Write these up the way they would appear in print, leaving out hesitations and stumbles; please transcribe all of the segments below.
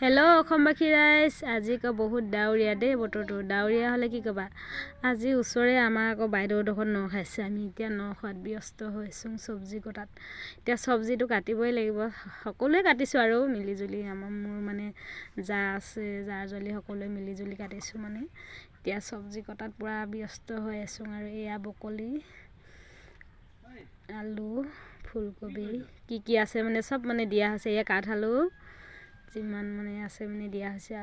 Hello' অসমবাসী ৰাইজ, আজি আকৌ বহুত ডাৱৰীয়া দেই বতৰটো। ডাৱৰীয়া হ'লে কি ক'বা, আজি ওচৰে আমাৰ আকৌ বাইদেউডোখৰত ন খাইছে। আমি এতিয়া ন খোৱাত ব্যস্ত হৈছোঁ চব্জি কটাত। এতিয়া চব্জিটো কাটিবই লাগিব, সকলোৱে কাটিছোঁ আৰু মিলিজুলি। মোৰ মানে জা আছে, জাৰ জলি সকলোৱে মিলিজুলি কাটিছোঁ মানে। এতিয়া চব্জি কটাত পূৰা ব্যস্ত হৈ আছোঁ। আৰু এয়া বকলি, আলু, ফুলকবি কি আছে মানে চব মানে দিয়া হৈছে। এয়া কাঠআলু যিমান মানে আছে মানে দিয়া হৈছে।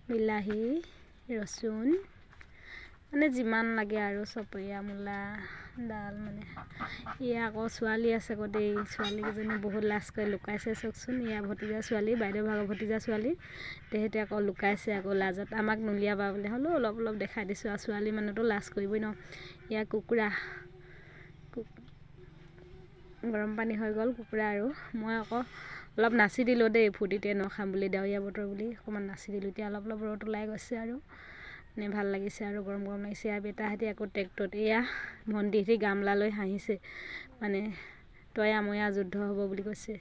বিলাহী, ৰচুন মানে যিমান লাগে আৰু চব। এয়া মূলা, ডাল মানে। এয়া আকৌ ছোৱালী আছে আকৌ দেই, ছোৱালীকেইজনী বহুত লাজ কৰি লুকাইছে চাওকচোন। এয়া ভতিজা ছোৱালী, বাইদেউ ভাগৰ ভতিজা ছোৱালী। তেহেঁতে আকৌ লুকাইছে আকৌ লাজত, আমাক নুলিয়াবা বুলি। হ'লেও অলপ অলপ দেখাই দিছোঁ আৰু ছোৱালী মানুহতো লাজ কৰিবই ন। এয়া কুকুৰা, গৰম পানী হৈ গ'ল কুকুৰা। আৰু মই আকৌ অলপ নাচি দিলোঁ দেই, ফূৰ্তিতে ন খাম বুলি, ডাৱৰীয়া বতৰ বুলি অকণমান নাচি দিলোঁ। এতিয়া অলপ অলপ ৰ'দ ওলাই গৈছে আৰু মানে ভাল লাগিছে আৰু গৰম গৰম লাগিছে। এয়া বেটাহঁতে আকৌ ট্ৰেক্টৰত, এয়া ভণ্টিহঁতে গামলা লৈ হাঁহিছে মানে, তই আময়া যুদ্ধ হ'ব বুলি কৈছে।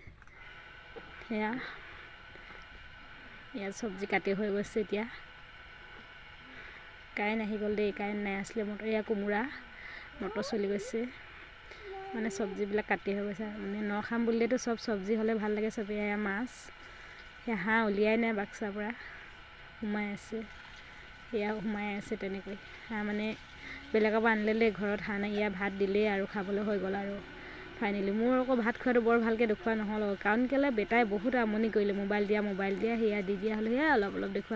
সেয়া ইয়াত চব্জি কাটি হৈ গৈছে। এতিয়া কাৰেণ্ট আহি গ'ল দেই, কাৰেণ্ট নাই আছিলে মটৰ। এয়া কোমোৰা, মটৰ চলি গৈছে মানে চব্জিবিলাক কাটি হৈ গৈছে মানে। ন খাম বুলিলেতো চব চব্জি হ'লে ভাল লাগে চবেই। এয়া মাছ, সেয়া হাঁহ উলিয়াই নাই বাক্সাৰ পৰা, সোমাই আছে। সেয়াও সোমাই আছে তেনেকৈ। হাঁহ মানে বেলেগৰ পৰা আনিলে ঘৰত হাঁহ নাই। এয়া ভাত দিলেই আৰু খাবলৈ হৈ গ'ল আৰু ফাইনেলি। মোৰ আকৌ ভাত খোৱাটো বৰ ভালকৈ দেখুওৱা নহ'ল, কাৰণ কেলৈ বেটাই বহুত আমনি কৰিলে, মোবাইল দিয়া। সেয়া দি দিয়া হ'লে, সেয়া অলপ অলপ দেখুওৱা